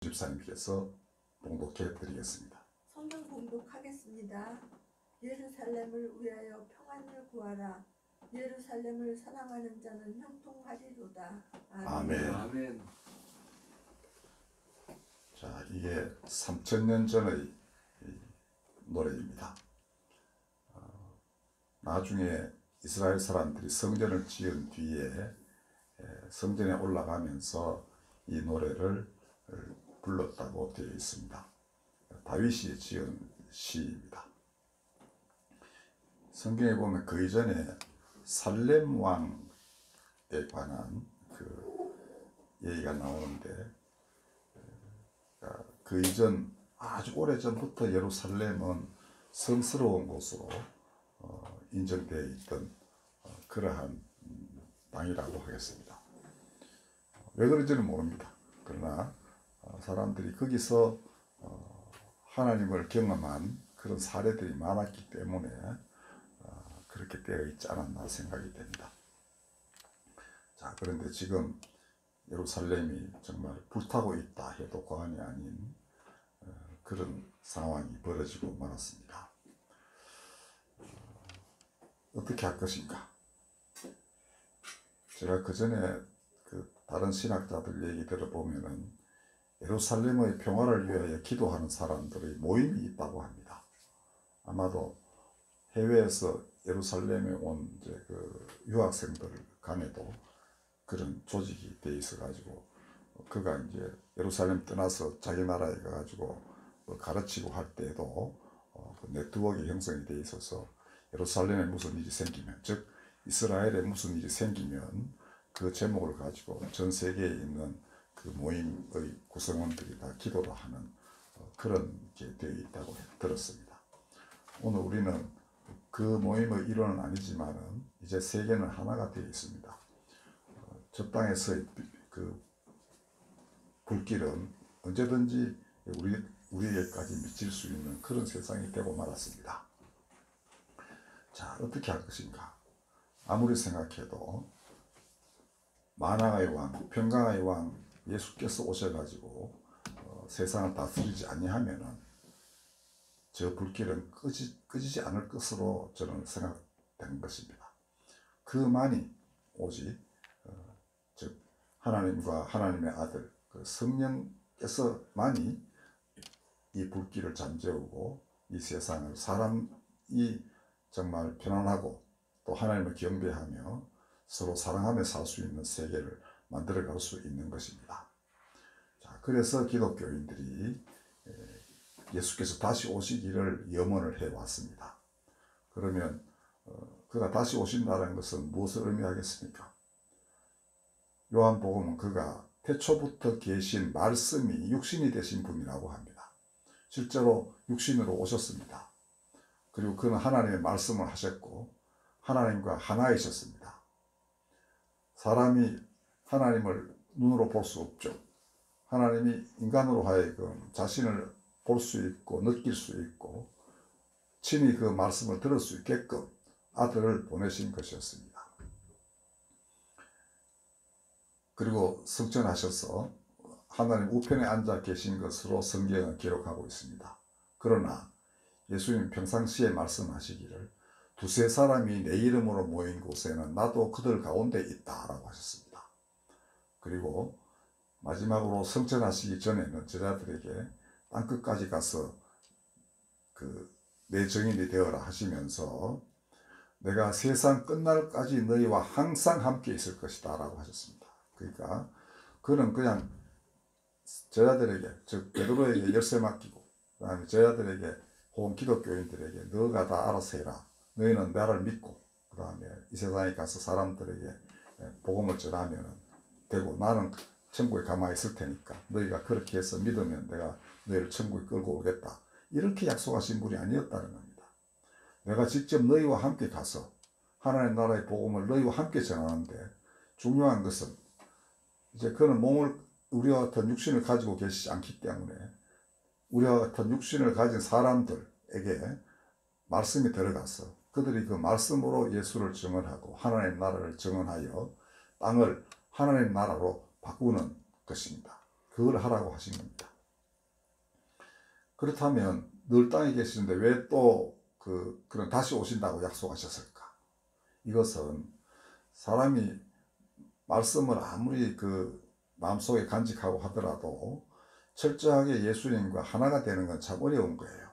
집사님께서 봉독해 드리겠습니다. 성경 봉독하겠습니다. 예루살렘을 위하여 평안을 구하라. 예루살렘을 사랑하는 자는 형통하리로다. 아멘. 아멘. 자, 이게 3000년 전의 노래입니다. 나중에 이스라엘 사람들이 성전을 지은 뒤에 성전에 올라가면서 이 노래를 불렀다고 되어 있습니다. 다윗이 지은 시입니다. 성경에 보면 그 이전에 살렘 왕에 관한 그 얘기가 나오는데, 그 이전 아주 오래 전부터 예루살렘은 성스러운 곳으로 인정되어 있던 그러한 땅이라고 하겠습니다. 왜 그런지는 모릅니다. 그러나 사람들이 거기서 하나님을 경험한 그런 사례들이 많았기 때문에 그렇게 되어 있지 않았나 생각이 됩니다. 자, 그런데 지금 예루살렘이 정말 불타고 있다 해도 과언이 아닌 그런 상황이 벌어지고 말았습니다. 어떻게 할 것인가? 제가 그 전에 다른 신학자들 얘기 들어보면은 예루살렘의 평화를 위하여 기도하는 사람들의 모임이 있다고 합니다. 아마도 해외에서 예루살렘에 온 그 유학생들 간에도 그런 조직이 돼 있어 가지고 그가 이제 예루살렘 떠나서 자기 나라에 가가지고 가르치고 할 때에도 그 네트워크 형성이 돼 있어서 예루살렘에 무슨 일이 생기면, 즉 이스라엘에 무슨 일이 생기면 그 제목을 가지고 전 세계에 있는 그 모임의 구성원들이 다 기도를 하는 그런 게 되어 있다고 들었습니다. 오늘 우리는 그 모임의 일원은 아니지만은 이제 세계는 하나가 되어 있습니다. 저 땅에서의 그 불길은 언제든지 우리에게까지 미칠 수 있는 그런 세상이 되고 말았습니다. 자, 어떻게 할 것인가? 아무리 생각해도 만왕의 왕, 평강의 왕 예수께서 오셔가지고 세상을 다스리지 아니하면은 저 불길은 꺼지지 않을 것으로 저는 생각된 것입니다. 그만이 오직 즉 하나님과 하나님의 아들 그 성령께서만이 이 불길을 잠재우고 이 세상을 사람이 정말 편안하고 또 하나님을 경배하며 서로 사랑하며 살 수 있는 세계를 만들어갈 수 있는 것입니다. 자, 그래서 기독교인들이 예수께서 다시 오시기를 염원을 해왔습니다. 그러면 그가 다시 오신다는 것은 무엇을 의미하겠습니까? 요한복음은 그가 태초부터 계신 말씀이 육신이 되신 분이라고 합니다. 실제로 육신으로 오셨습니다. 그리고 그는 하나님의 말씀을 하셨고 하나님과 하나이셨습니다. 사람이 하나님을 눈으로 볼 수 없죠. 하나님이 인간으로 하여금 자신을 볼 수 있고 느낄 수 있고 친히 그 말씀을 들을 수 있게끔 아들을 보내신 것이었습니다. 그리고 승천하셔서 하나님 우편에 앉아 계신 것으로 성경은 기록하고 있습니다. 그러나 예수님 평상시에 말씀하시기를 두세 사람이 내 이름으로 모인 곳에는 나도 그들 가운데 있다라고 하셨습니다. 그리고 마지막으로 승천하시기 전에는 제자들에게 땅끝까지 가서 내 증인이 되어라 하시면서 내가 세상 끝날까지 너희와 항상 함께 있을 것이다 라고 하셨습니다. 그러니까 그는 그냥 제자들에게, 즉 베드로에게 열쇠 맡기고 그 다음에 제자들에게 혹은 기독교인들에게 너가 다 알아서 해라. 너희는 나를 믿고 그 다음에 이 세상에 가서 사람들에게 복음을 전하면 되고 나는 천국에 가만히 있을 테니까 너희가 그렇게 해서 믿으면 내가 너희를 천국에 끌고 오겠다. 이렇게 약속하신 분이 아니었다는 겁니다. 내가 직접 너희와 함께 가서 하나님 나라의 복음을 너희와 함께 전하는데 중요한 것은 이제 그는 우리와 같은 육신을 가지고 계시지 않기 때문에 우리와 같은 육신을 가진 사람들에게 말씀이 들어가서 그들이 그 말씀으로 예수를 증언하고 하나님 나라를 증언하여 땅을 하나님 나라로 바꾸는 것입니다. 그걸 하라고 하신 겁니다. 그렇다면 늘 땅에 계시는데 왜 또 그런 다시 오신다고 약속하셨을까? 이것은 사람이 말씀을 아무리 마음속에 간직하고 하더라도 철저하게 예수님과 하나가 되는 건 참 어려운 거예요.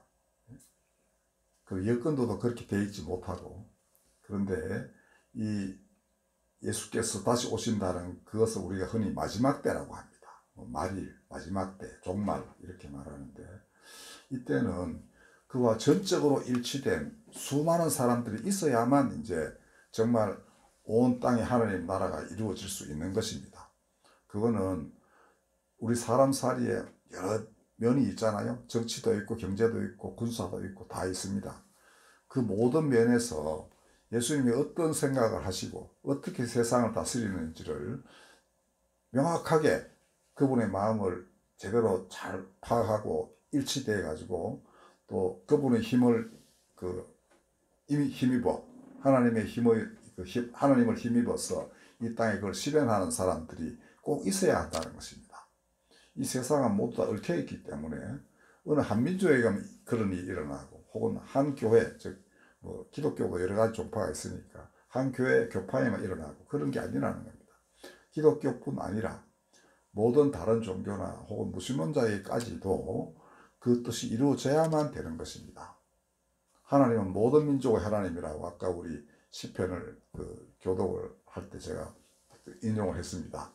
그 여건도도 그렇게 되어 있지 못하고. 그런데 이 예수께서 다시 오신다는 그것을 우리가 흔히 마지막 때라고 합니다. 말일, 마지막 때, 종말 이렇게 말하는데, 이때는 그와 전적으로 일치된 수많은 사람들이 있어야만 이제 정말 온 땅에 하나님 나라가 이루어질 수 있는 것입니다. 그거는 우리 사람 살이에 여러 면이 있잖아요. 정치도 있고 경제도 있고 군사도 있고 다 있습니다. 그 모든 면에서 예수님이 어떤 생각을 하시고 어떻게 세상을 다스리는지를 명확하게 그분의 마음을 제대로 잘 파악하고 일치되어 가지고 또 그분의 힘을 힘입어 하나님의 하나님을 힘입어서 이 땅에 그걸 실현하는 사람들이 꼭 있어야 한다는 것입니다. 이 세상은 모두 다 얽혀 있기 때문에 어느 한 민족에 가면 그런 일이 일어나고 혹은 한 교회, 즉 기독교도 여러 가지 종파가 있으니까 한 교회 교파에만 일어나고 그런 게 아니라는 겁니다. 기독교뿐 아니라 모든 다른 종교나 혹은 무슬림자에까지도 그 뜻이 이루어져야만 되는 것입니다. 하나님은 모든 민족의 하나님이라고 아까 우리 시편을 교독을 할 때 제가 인용을 했습니다.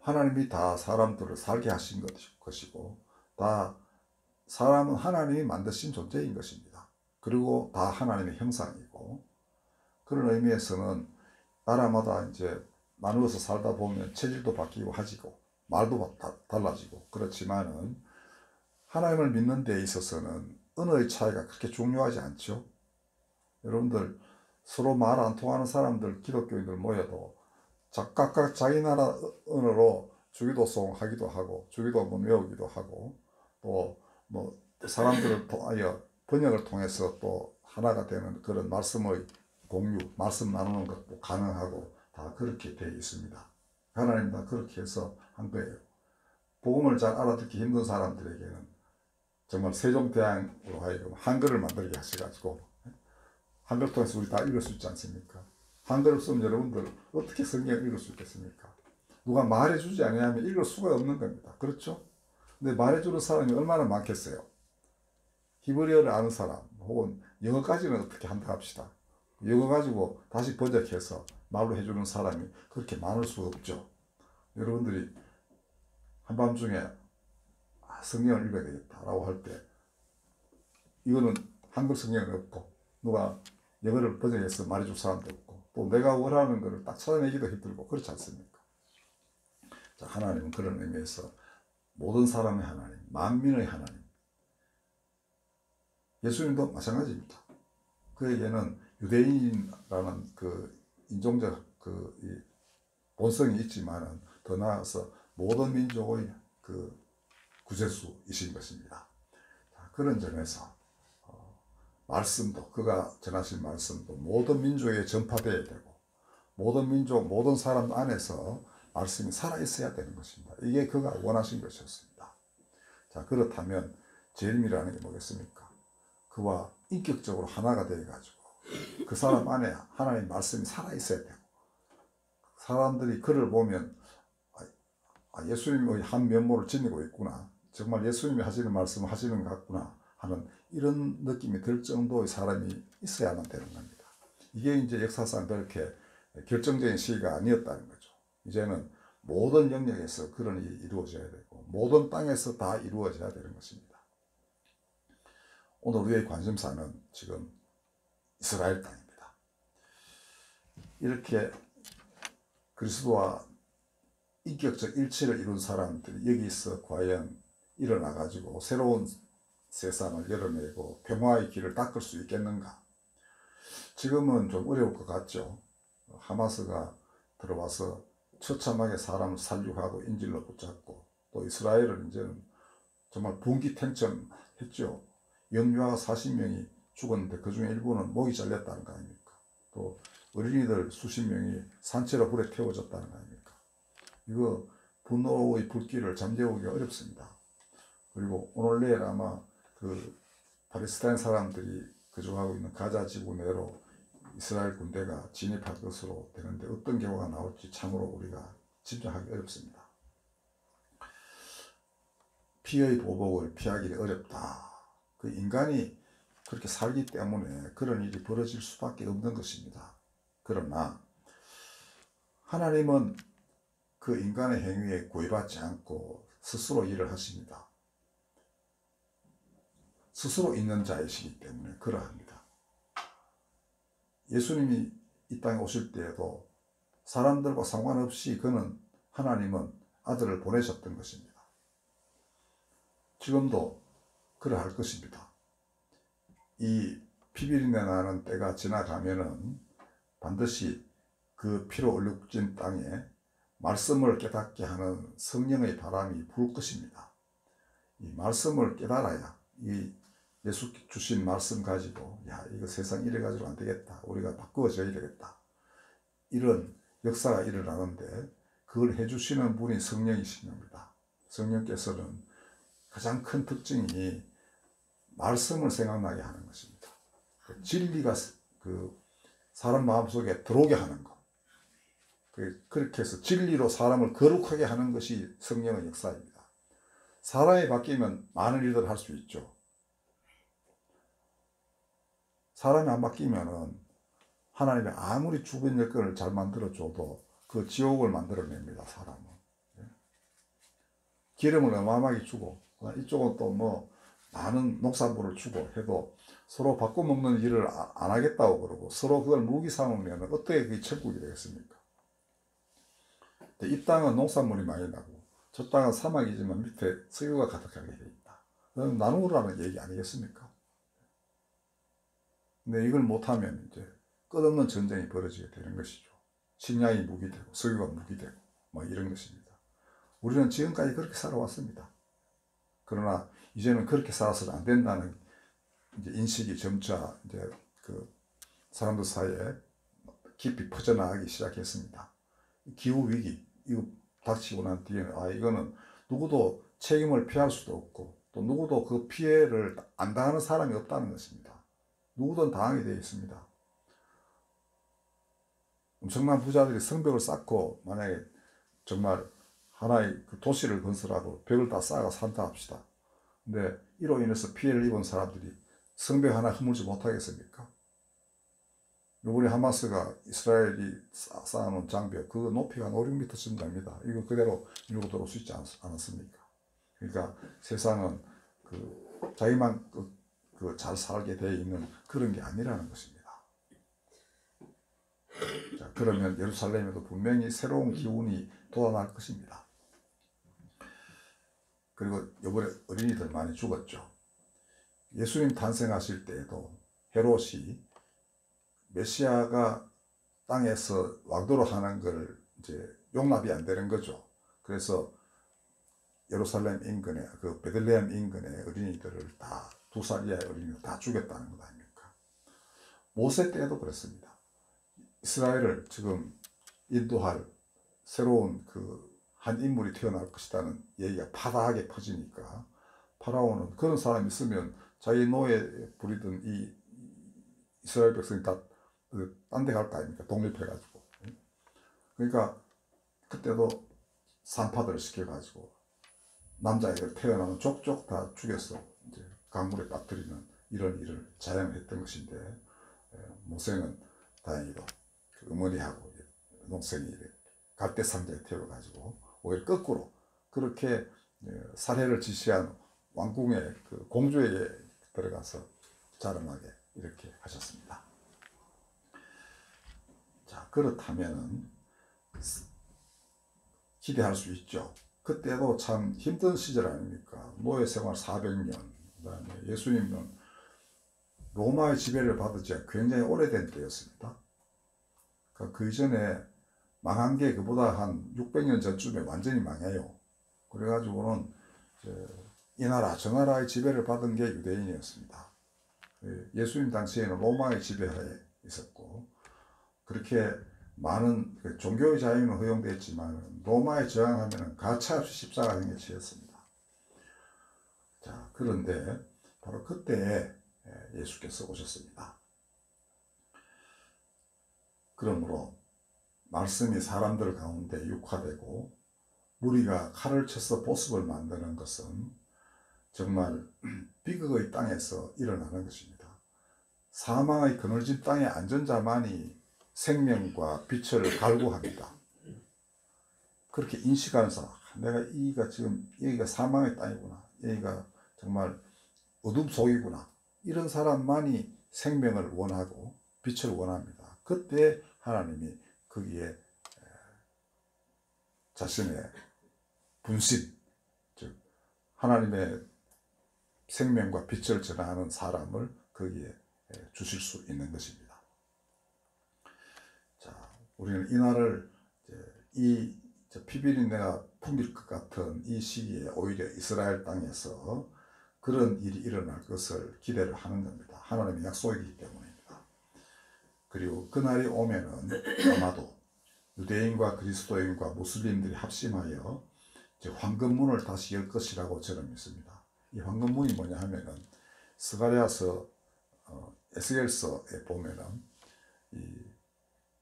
하나님이 다 사람들을 살게 하신 것이고 다 사람은 하나님이 만드신 존재인 것입니다. 그리고 다 하나님의 형상이고, 그런 의미에서는 나라마다 이제 나누어서 살다 보면 체질도 바뀌고 하지고 말도 달라지고 그렇지만은 하나님을 믿는 데 있어서는 언어의 차이가 그렇게 중요하지 않죠. 여러분들 서로 말 안 통하는 사람들 기독교인들 모여도 각각 자기 나라 언어로 주기도송 하기도 하고 주기도문 외우기도 하고 또 사람들을 통하여 번역을 통해서 또 하나가 되는 그런 말씀의 공유, 말씀 나누는 것도 가능하고 다 그렇게 되어 있습니다. 하나님 다 그렇게 해서 한 거예요. 복음을 잘 알아듣기 힘든 사람들에게는 정말 세종대왕으로 하여금 한글을 만들게 하셔가지고 한글 통해서 우리 다 읽을 수 있지 않습니까? 한글을 쓰면 여러분들 어떻게 성경을 읽을 수 있겠습니까? 누가 말해주지 않으면 읽을 수가 없는 겁니다. 그렇죠? 근데 말해주는 사람이 얼마나 많겠어요? 히브리어를 아는 사람 혹은 영어까지는 어떻게 한다 합시다. 영어 가지고 다시 번역해서 말로 해주는 사람이 그렇게 많을 수 없죠. 여러분들이 한밤중에 성경을 읽어야 되겠다라고 할 때 이거는 한글 성경은 없고 누가 영어를 번역해서 말해줄 사람도 없고 또 내가 원하는 것을 딱 찾아내기도 힘들고 그렇지 않습니까? 자, 하나님은 그런 의미에서 모든 사람의 하나님, 만민의 하나님. 예수님도 마찬가지입니다. 그에게는 유대인이라는 인종적 이 본성이 있지만은 더 나아가서 모든 민족의 구세주이신 것입니다. 자, 그런 점에서 말씀도 그가 전하신 말씀도 모든 민족에 전파되어야 되고 모든 민족, 모든 사람 안에서 말씀이 살아있어야 되는 것입니다. 이게 그가 원하신 것이었습니다. 자, 그렇다면 재림이라는 게 뭐겠습니까? 그와 인격적으로 하나가 되어가지고 그 사람 안에 하나님의 말씀이 살아있어야 되고 사람들이 그를 보면 예수님의 한 면모를 지니고 있구나. 정말 예수님이 하시는 말씀을 하시는 것 같구나 하는 이런 느낌이 들 정도의 사람이 있어야만 되는 겁니다. 이게 이제 역사상 그렇게 결정적인 시기가 아니었다는 거죠. 이제는 모든 영역에서 그런 일이 이루어져야 되고 모든 땅에서 다 이루어져야 되는 것입니다. 오늘 우리의 관심사는 지금 이스라엘 땅입니다. 이렇게 그리스도와 인격적 일치를 이룬 사람들이 여기서 과연 일어나가지고 새로운 세상을 열어내고 평화의 길을 닦을 수 있겠는가? 지금은 좀 어려울 것 같죠. 하마스가 들어와서 처참하게 사람을 살육하고 인질로 붙잡고 또 이스라엘은 이제는 정말 분기탱천했죠. 영유아가 40명이 죽었는데 그중에 일부는 목이 잘렸다는 거 아닙니까? 또 어린이들 수십 명이 산채로 불에 태워졌다는 거 아닙니까? 이거 분노의 불길을 잠재우기가 어렵습니다. 그리고 오늘 내일 아마 그 팔레스타인 사람들이 거주하고 있는 가자 지구 내로 이스라엘 군대가 진입할 것으로 되는데 어떤 결과가 나올지 참으로 우리가 짐작하기 어렵습니다. 피의 보복을 피하기 어렵다. 그 인간이 그렇게 살기 때문에 그런 일이 벌어질 수밖에 없는 것입니다. 그러나 하나님은 그 인간의 행위에 구애받지 않고 스스로 일을 하십니다. 스스로 있는 자이시기 때문에 그러합니다. 예수님이 이 땅에 오실 때에도 사람들과 상관없이 하나님은 아들을 보내셨던 것입니다. 지금도 그러할 것입니다. 이 피비린내 나는 때가 지나가면은 반드시 그 피로 얼룩진 땅에 말씀을 깨닫게 하는 성령의 바람이 불 것입니다. 이 말씀을 깨달아야 이 예수 주신 말씀 가지고 야 이거 세상 이래 가지고 안 되겠다. 우리가 바꾸어져야 되겠다. 이런 역사가 일어나는데 그걸 해주시는 분이 성령이신 겁니다. 성령께서는 가장 큰 특징이 말씀을 생각나게 하는 것입니다. 진리가 그 사람 마음속에 들어오게 하는 것. 그렇게 해서 진리로 사람을 거룩하게 하는 것이 성령의 역사입니다. 사람이 바뀌면 많은 일들을 할 수 있죠. 사람이 안 바뀌면은 하나님이 아무리 주변 여건을 잘 만들어줘도 그 지옥을 만들어냅니다. 사람은. 기름을 어마어마하게 주고 이쪽은 또 뭐 많은 농산물을 주고 해도 서로 바꿔먹는 일을 안 하겠다고 그러고 서로 그걸 무기 삼으면 어떻게 그게 천국이 되겠습니까? 이 땅은 농산물이 많이 나고 저 땅은 사막이지만 밑에 석유가 가득하게 되어 있다. 나누라는 얘기 아니겠습니까? 근데 이걸 못하면 이제 끝없는 전쟁이 벌어지게 되는 것이죠. 식량이 무기되고 석유가 무기되고 뭐 이런 것입니다. 우리는 지금까지 그렇게 살아왔습니다. 그러나 이제는 그렇게 살아서는 안 된다는 이제 인식이 점차 이제 그 사람들 사이에 깊이 퍼져나가기 시작했습니다. 기후 위기 이거 닥치고 난 뒤에는 이거는 누구도 책임을 피할 수도 없고 또 누구도 그 피해를 안 당하는 사람이 없다는 것입니다. 누구든 당하게 되어 있습니다. 엄청난 부자들이 성벽을 쌓고 만약에 정말 하나의 그 도시를 건설하고 벽을 다 쌓아 산다 합시다. 근데 이로 인해서 피해를 입은 사람들이 성벽 하나 허물지 못하겠습니까? 요번에 하마스가 이스라엘이 쌓아놓은 장벽 그 높이가 5, 6m 정도입니다. 이거 그대로 밀고 들어올 수 있지 않았습니까? 그러니까 세상은 그 자기만 잘 살게 되어 있는 그런 게 아니라는 것입니다. 자, 그러면 예루살렘에도 분명히 새로운 기운이 돋아날 것입니다. 그리고 이번에 어린이들 많이 죽었죠. 예수님 탄생하실 때에도 헤롯이 메시아가 땅에서 왕도로 하는 걸 이제 용납이 안 되는 거죠. 그래서 예루살렘 인근에 그 베들레헴 인근의 어린이들을 다 2살 이하의 어린이들 다 죽였다는 것 아닙니까? 모세 때도 그랬습니다. 이스라엘을 지금 인도할 새로운 그 한 인물이 태어날 것이라는 얘기가 파다하게 퍼지니까 파라오는 그런 사람이 있으면 자기 노예 부리던 이 이스라엘 백성이 다 딴 데 갈 거 아닙니까? 독립해가지고. 그러니까 그때도 산파들을 시켜가지고 남자애들 태어나면 족족 다 죽여서 이제 강물에 빠뜨리는 이런 일을 자행했던 것인데 모세는 다행히도 그 어머니하고 동생이 갈대상자에 태워가지고 오히려 거꾸로 그렇게 살해를 지시한 왕궁의 그 공주에게 들어가서 자랑하게 이렇게 하셨습니다. 자, 그렇다면은 기대할 수 있죠. 그때도 참 힘든 시절 아닙니까? 노예 생활 400년, 그다음에 예수님은 로마의 지배를 받은 지 굉장히 오래된 때였습니다. 그 이전에 망한 게 그보다 한 600년 전쯤에 완전히 망해요. 그래가지고는 이 나라 저 나라의 지배를 받은 게 유대인이었습니다. 예수님 당시에는 로마의 지배하에 있었고 그렇게 많은 종교의 자유는 허용됐지만 로마에 저항하면 가차없이 십자가 행에 치였습니다. 자, 그런데 바로 그때 예수께서 오셨습니다. 그러므로 말씀이 사람들 가운데 육화되고 무리가 칼을 쳐서 보습을 만드는 것은 정말 비극의 땅에서 일어나는 것입니다. 사망의 그늘진 땅에 앉은 자만이 생명과 빛을 갈구합니다. 그렇게 인식하는 사람, 내가 여기가 지금 여기가 사망의 땅이구나, 여기가 정말 어둠 속이구나, 이런 사람만이 생명을 원하고 빛을 원합니다. 그때 하나님이 거기에 자신의 분신, 즉 하나님의 생명과 빛을 전하는 사람을 거기에 주실 수 있는 것입니다. 자, 우리는 이날을 이 피비린내가 풍길 것 같은 이 시기에 오히려 이스라엘 땅에서 그런 일이 일어날 것을 기대를 하는 겁니다. 하나님의 약속이기 때문입니다. 그리고 그날이 오면은 아마도 유대인과 그리스도인과 무슬림들이 합심하여 황금문을 다시 열 것이라고 저는 믿습니다. 이 황금문이 뭐냐 하면은 스가랴서 에스겔서에 보면은 이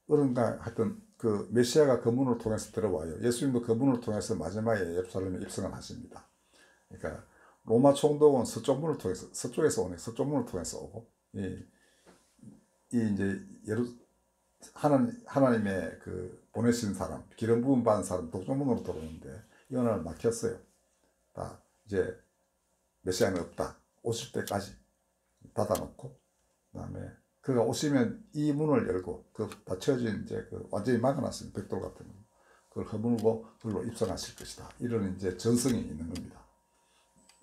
어른가 하여튼 그 메시아가 그 문을 통해서 들어와요. 예수님도 그 문을 통해서 마지막에 예루살렘에 입성을 하십니다. 그러니까 로마 총독은 서쪽 문을 통해서, 서쪽에서 오네, 서쪽 문을 통해서 오고, 이 이제 하나님의 그 보내신 사람, 기름 부음 받은 사람 동쪽 문으로 들어오는데 이 오늘 막혔어요. 다 이제 메시아는 없다. 오실 때까지 닫아놓고, 그다음에 그가 오시면 이 문을 열고 그 닫혀진 이제 그 완전히 막아놨습니다. 벽돌 같은 거. 그걸 허물고 그걸로 입성하실 것이다. 이런 이제 전성이 있는 겁니다.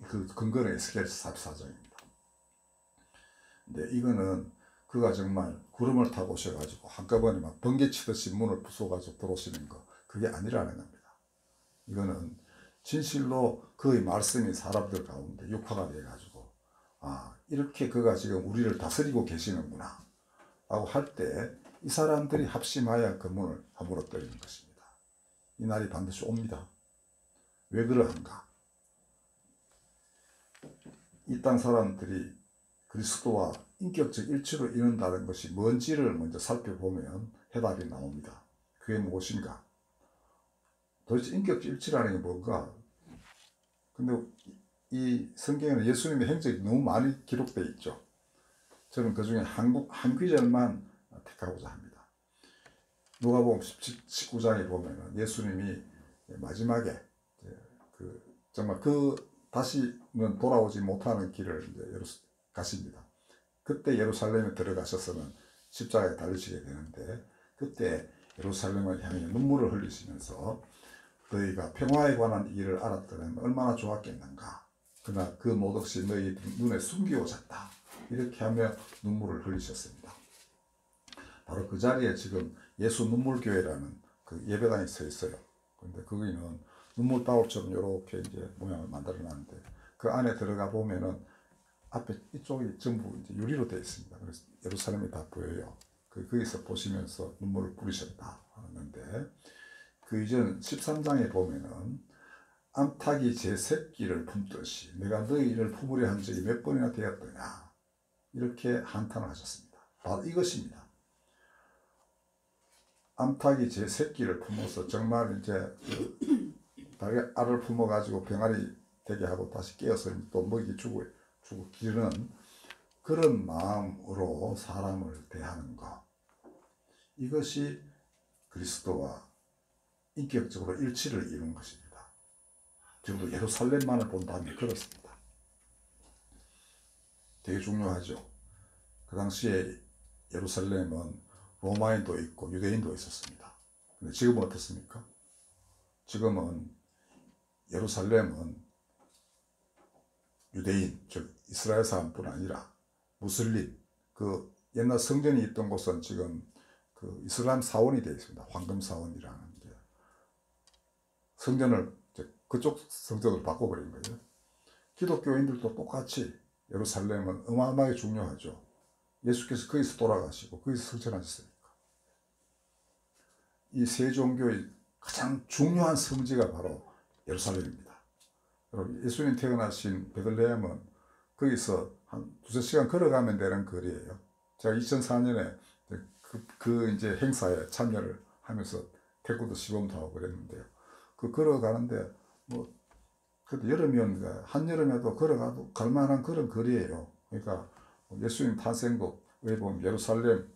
그 근거는 에스겔 44장입니다. 근데 이거는 그가 정말 구름을 타고 오셔가지고 한꺼번에 막 번개치듯이 문을 부숴가지고 들어오시는 거, 그게 아니라는 겁니다. 이거는 진실로 그의 말씀이 사람들 가운데 육화가 돼가지고, 아, 이렇게 그가 지금 우리를 다스리고 계시는구나 라고 할 때 이 사람들이 합심하여 그 문을 허물어뜨리는 것입니다. 이 날이 반드시 옵니다. 왜 그러한가? 이 땅 사람들이 그리스도와 인격적 일치로 이룬다는 것이 뭔지를 먼저 살펴보면 해답이 나옵니다. 그게 무엇인가? 도대체 인격적 일치라는 게 뭔가? 근데 이 성경에는 예수님의 행적이 너무 많이 기록되어 있죠. 저는 그 중에 한 구절만 택하고자 합니다. 누가복음 19장에 보면 예수님이 마지막에 정말 다시는 돌아오지 못하는 길을 이제 가십니다. 그때 예루살렘에 들어가셔서는 십자가에 달리시게 되는데, 그때 예루살렘을 향해 눈물을 흘리시면서 너희가 평화에 관한 일을 알았더라면 얼마나 좋았겠는가. 그러나 그 몫이 너희 눈에 숨기워졌다. 이렇게 하며 눈물을 흘리셨습니다. 바로 그 자리에 지금 예수 눈물교회라는 그 예배당이 서 있어요. 그런데 거기는 눈물방울처럼 이렇게 이제 모양을 만들어 놨는데, 그 안에 들어가 보면은 앞에 이쪽이 전부 이제 유리로 되어 있습니다. 그래서 예루살렘이 다 보여요. 거기서 보시면서 눈물을 뿌리셨다 하는데, 그 이전 13장에 보면은 암탉이 제 새끼를 품듯이 내가 너희를 품으려 한 적이 몇 번이나 되었더냐, 이렇게 한탄을 하셨습니다. 바로 이것입니다. 암탉이 제 새끼를 품어서 정말 이제 닭의 알을 품어가지고 병아리 되게 하고 다시 깨어서 또 먹이 주고 기르는 그런 마음으로 사람을 대하는 것, 이것이 그리스도와 인격적으로 일치를 이룬 것입니다. 지금도 예루살렘만을 본다면 그렇습니다. 되게 중요하죠. 그 당시에 예루살렘은 로마인도 있고 유대인도 있었습니다. 근데 지금은 어떻습니까? 지금은 예루살렘은 유대인, 즉 이스라엘 사람뿐 아니라 무슬림, 그 옛날 성전이 있던 곳은 지금 그 이슬람 사원이 되어 있습니다. 황금 사원이라는 게. 성전을 그쪽 성전으로 바꿔버린 거예요. 기독교인들도 똑같이 예루살렘은 어마어마하게 중요하죠. 예수께서 거기서 돌아가시고 거기서 성천하셨으니까. 이 세 종교의 가장 중요한 성지가 바로 예루살렘입니다. 여러분, 예수님 태어나신 베들레헴은 거기서 한 두세 시간 걸어가면 되는 거리예요. 제가 2004년에 이제 행사에 참여를 하면서 태권도 시범도 하고 그랬는데요. 그 걸어가는데 뭐 그때 여름이었는데 한여름에도 걸어가도 갈만한 그런 거리예요. 그러니까 예수님 탄생도 왜 보면 예루살렘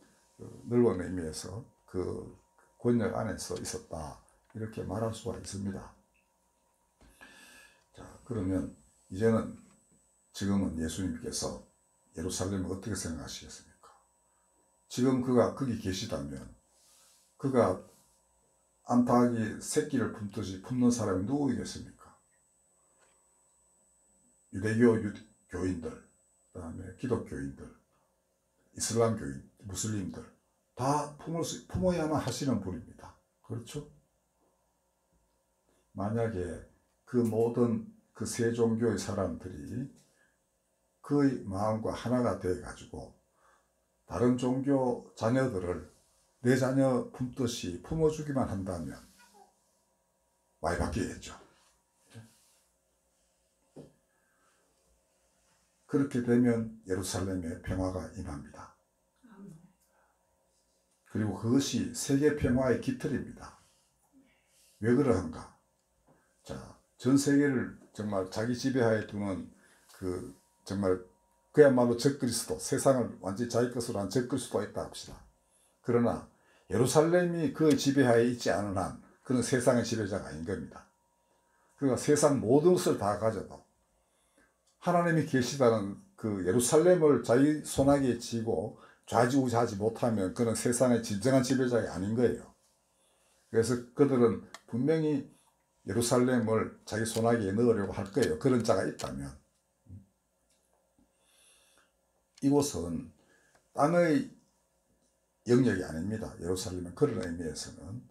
넓은 의미에서 그 권역 안에서 있었다 이렇게 말할 수가 있습니다. 자, 그러면 이제는 지금은 예수님께서 예루살렘을 어떻게 생각하시겠습니까? 지금 그가 거기 계시다면 그가 암탉이 새끼를 품듯이 품는 사람이 누구이겠습니까? 유대교 교인들, 그 다음에 기독교인들, 이슬람 교인, 무슬림들 다 품어야만 하시는 분입니다. 그렇죠? 만약에 그 모든 그 세 종교의 사람들이 그의 마음과 하나가 되어 가지고 다른 종교 자녀들을 내 자녀 품듯이 품어주기만 한다면 많이 바뀌겠죠. 그렇게 되면 예루살렘에 평화가 임합니다. 그리고 그것이 세계 평화의 깃털입니다. 왜 그러한가? 자, 전 세계를 정말 자기 지배하에 두는 그 정말 그야말로 적그리스도, 세상을 완전히 자기 것으로 한 적그리스도가 있다 합시다. 그러나 예루살렘이 그 지배하에 있지 않은 한 그는 세상의 지배자가 아닌 겁니다. 그러니까 세상 모든 것을 다 가져도 하나님이 계시다는 그 예루살렘을 자기 손아귀에 쥐고 좌지우지하지 못하면 그는 세상의 진정한 지배자가 아닌 거예요. 그래서 그들은 분명히 예루살렘을 자기 손아귀에 넣으려고 할 거예요. 그런 자가 있다면. 이곳은 땅의 영역이 아닙니다. 예루살렘은 그런 의미에서는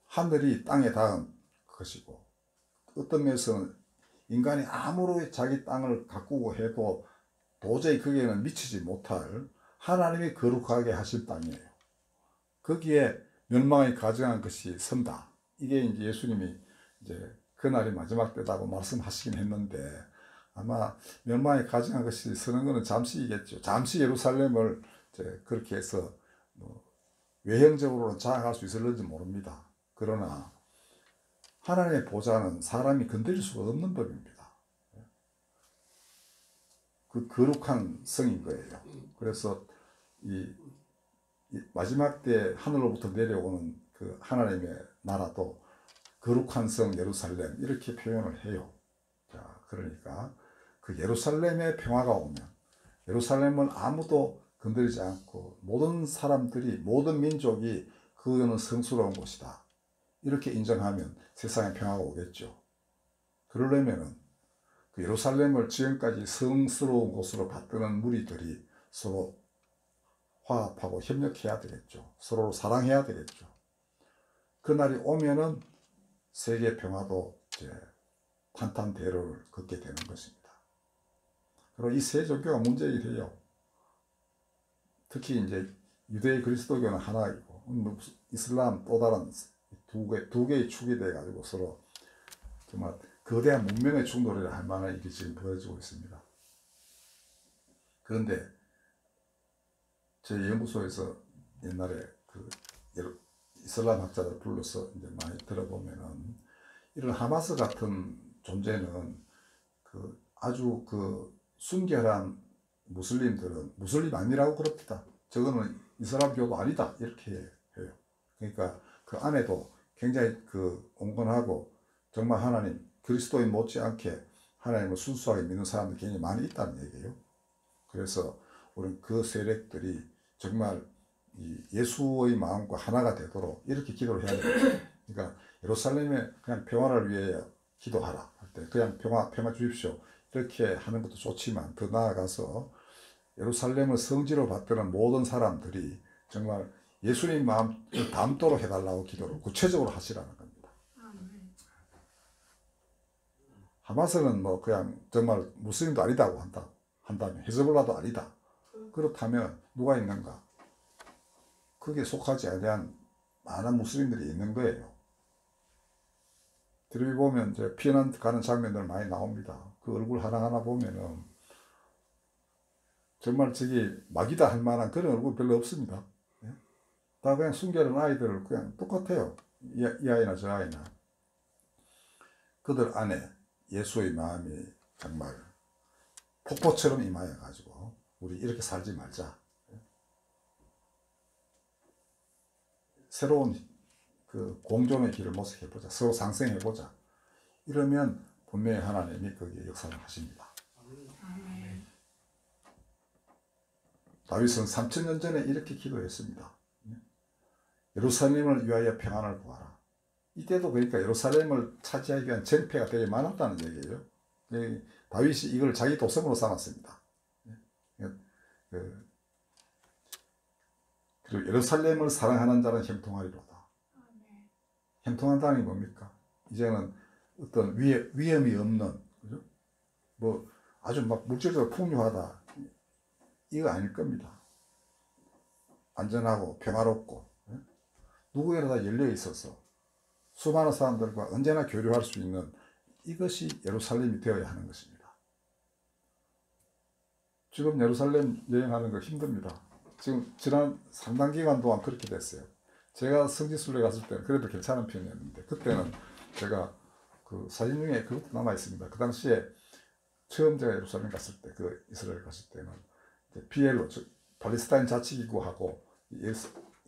하늘이 땅에 닿은 것이고 어떤 면에서는 인간이 아무리 자기 땅을 가꾸고 해도 도저히 거기에는 미치지 못할 하나님이 거룩하게 하신 땅이에요. 거기에 멸망이 가증한 것이 선다. 이게 이제 예수님이 이제 그날이 마지막 때다고 말씀하시긴 했는데 아마 멸망이 가증한 것이 서는 것은 잠시이겠죠. 잠시 예루살렘을 이제 그렇게 해서 외형적으로는 장악할 수 있을는지 모릅니다. 그러나 하나님의 보좌는 사람이 건드릴 수가 없는 법입니다. 그 거룩한 성인 거예요. 그래서 이 마지막 때 하늘로부터 내려오는 그 하나님의 나라도 거룩한 성 예루살렘 이렇게 표현을 해요. 자, 그러니까 그 예루살렘의 평화가 오면 예루살렘은 아무도 건드리지 않고 모든 사람들이 모든 민족이 그거는 성스러운 곳이다. 이렇게 인정하면 세상에 평화가 오겠죠. 그러려면은 그 예루살렘을 지금까지 성스러운 곳으로 받드는 무리들이 서로 화합하고 협력해야 되겠죠. 서로를 사랑해야 되겠죠. 그날이 오면은 세계 평화도 이제 탄탄대로를 걷게 되는 것입니다. 그리고 이 세 종교가 문제이긴 해요. 특히 이제 유대 그리스도교는 하나이고 이슬람 또 다른 두 개의 축이 돼 가지고 서로 정말 거대한 문명의 충돌을 할 만한 일이 지금 벌어지고 있습니다. 그런데 저희 연구소에서 옛날에 그 이슬람 학자들 불러서 이제 많이 들어보면은 이런 하마스 같은 존재는 그 아주 그 순결한 무슬림들은 무슬림 아니라고 그럽니다. 저거는 이슬람교도 아니다 이렇게 해요. 그러니까 그 안에도 굉장히 그 온건하고 정말 하나님 그리스도인 못지않게 하나님을 순수하게 믿는 사람들이 굉장히 많이 있다는 얘기예요. 그래서 우리는 그 세력들이 정말 이 예수의 마음과 하나가 되도록 이렇게 기도를 해야 돼요. 그러니까 예루살렘에 그냥 평화를 위해 기도하라 할 때 그냥 평화 주십시오 이렇게 하는 것도 좋지만 더 나아가서 예루살렘을 성지로 받드는 모든 사람들이 정말 예수님 마음을 담도록 해달라고 기도를 구체적으로 하시라는 겁니다. 하마스는 뭐 그냥 정말 무슬림도 아니다고 한다면 헤즈볼라도 아니다. 그렇다면 누가 있는가? 거기에 속하지 아니한 많은 무슬림들이 있는 거예요. TV 보면 이제 피난 가는 장면들 많이 나옵니다. 그 얼굴 하나하나 보면은 정말 저기 막이다 할 만한 그런 얼굴 별로 없습니다. 예? 다 그냥 순결한 아이들 그냥 똑같아요. 이 아이나 저 아이나. 그들 안에 예수의 마음이 정말 폭포처럼 임하여 가지고 우리 이렇게 살지 말자. 새로운 그 공존의 길을 모색해보자. 서로 상생해보자. 이러면 분명히 하나님이 거기에 역사를 하십니다. 다윗은 3000년 전에 이렇게 기도했습니다. 예루살렘을 위하여 평안을 구하라. 이때도 그러니까 예루살렘을 차지하기 위한 전패가 되게 많았다는 얘기예요. 다윗이 이걸 자기 도성으로 삼았습니다. 그리고 예루살렘을 사랑하는 자는 형통하리로다. 형통한다는 게 뭡니까? 이제는 어떤 위험이 없는, 그죠? 뭐 아주 막 물질적으로 풍요하다, 이거 아닐 겁니다. 안전하고 평화롭고 누구에나 다 열려 있어서 수많은 사람들과 언제나 교류할 수 있는 이것이 예루살렘이 되어야 하는 것입니다. 지금 예루살렘 여행하는 거 힘듭니다. 지금 지난 상당 기간 동안 그렇게 됐어요. 제가 성지순례 갔을 때는 그래도 괜찮은 편이었는데, 그때는 제가 그 사진 중에 그것도 남아 있습니다. 그 당시에 처음 제가 예루살렘 갔을 때, 그 이스라엘 갔을 때는 PLO, 팔레스타인 자치기구하고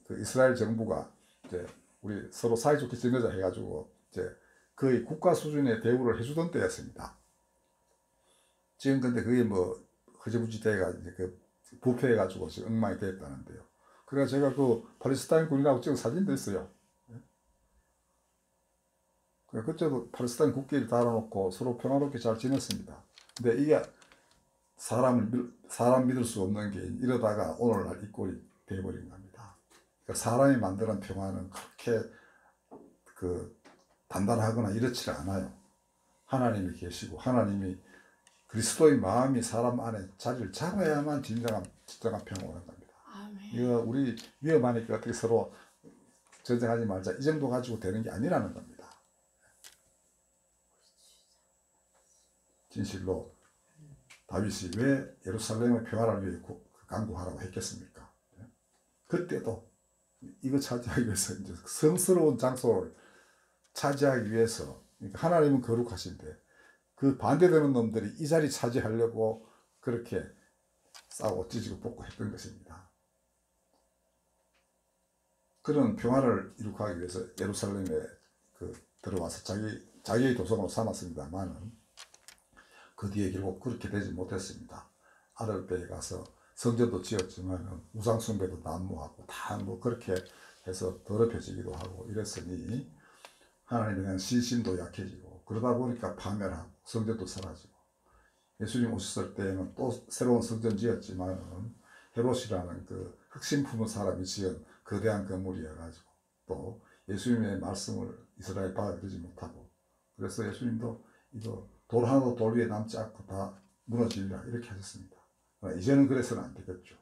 그 이스라엘 정부가 이제 우리 서로 사이좋게 지내자 해가지고 이제 거의 국가 수준의 대우를 해주던 때였습니다. 지금 근데 그게 뭐 흐지부지 돼가 이제 그 부패해가지고 지금 엉망이 됐다는데요. 그래서 제가 그 팔레스타인 군인하고 찍은 사진도 있어요. 그때도 팔레스타인 국기를 달아놓고 서로 평화롭게 잘 지냈습니다. 근데 이게 사람 믿을 수 없는 게 이러다가 오늘날 이 꼴이 되어버린 겁니다. 그러니까 사람이 만드는 평화는 그렇게 그 단단하거나 이렇지 않아요. 하나님이 계시고 하나님이 그리스도의 마음이 사람 안에 자리를 잡아야만 진정한 평화가 오는 겁니다. 이거 우리 위험하니까 어떻게 서로 전쟁하지 말자 이 정도 가지고 되는 게 아니라는 겁니다. 진실로 다윗이 왜 예루살렘의 평화를 위해 간구하라고 했겠습니까? 그때도 이거 차지하기 위해서 이제 성스러운 장소를 차지하기 위해서, 그러니까 하나님은 거룩하신데 그 반대되는 놈들이 이 자리 차지하려고 그렇게 싸우고 찢고 뽑고 했던 것입니다. 그런 평화를 이룩하기 위해서 예루살렘에 들어와서 자기의 도성으로 삼았습니다만은 그 뒤에 결국 그렇게 되지 못했습니다. 아들 때에 가서 성전도 지었지만 우상숭배도 난무하고 다 뭐 그렇게 해서 더럽혀지기도 하고 이랬으니 하나님에 대한 신심도 약해지고 그러다 보니까 파멸하고 성전도 사라지고, 예수님 오셨을 때에는 또 새로운 성전 지었지만 헤롯이라는 그 흑심 품은 사람이 지은 거대한 건물이어가지고 또 예수님의 말씀을 이스라엘 받아들이지 못하고, 그래서 예수님도 이거 돌 하나도 돌 위에 남지 않고 다 무너지리라 이렇게 하셨습니다. 이제는 그래서는 안 되겠죠.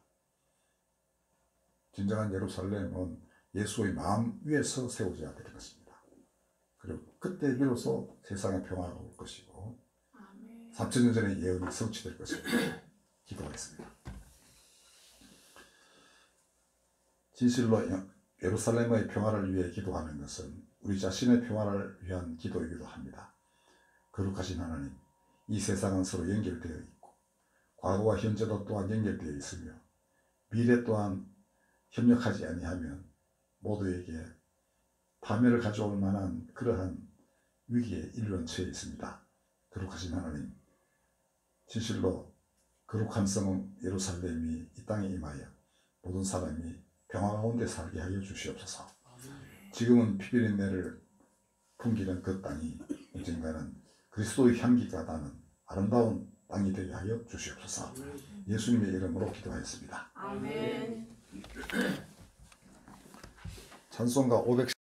진정한 예루살렘은 예수의 마음 위에서 세워져야 되는 것입니다. 그리고 그때 비로소 세상에 평화가 올 것이고 3000년 전의 예언이 성취될 것입니다. 기도하겠습니다. 진실로 예루살렘의 평화를 위해 기도하는 것은 우리 자신의 평화를 위한 기도이기도 합니다. 거룩하신 하나님, 이 세상은 서로 연결되어 있고 과거와 현재도 또한 연결되어 있으며 미래 또한 협력하지 아니하면 모두에게 파멸을 가져올 만한 그러한 위기에 이르는 처해 있습니다. 거룩하신 하나님, 진실로 거룩한 성 예루살렘이 이 땅에 임하여 모든 사람이 평화 가운데 살게 하여 주시옵소서. 지금은 피비린내를 풍기는 그 땅이 언젠가는 그리스도의 향기가 나는 아름다운 땅이 되게 하여 주시옵소서. 예수님의 이름으로 기도하였습니다. 아멘. 찬송가 500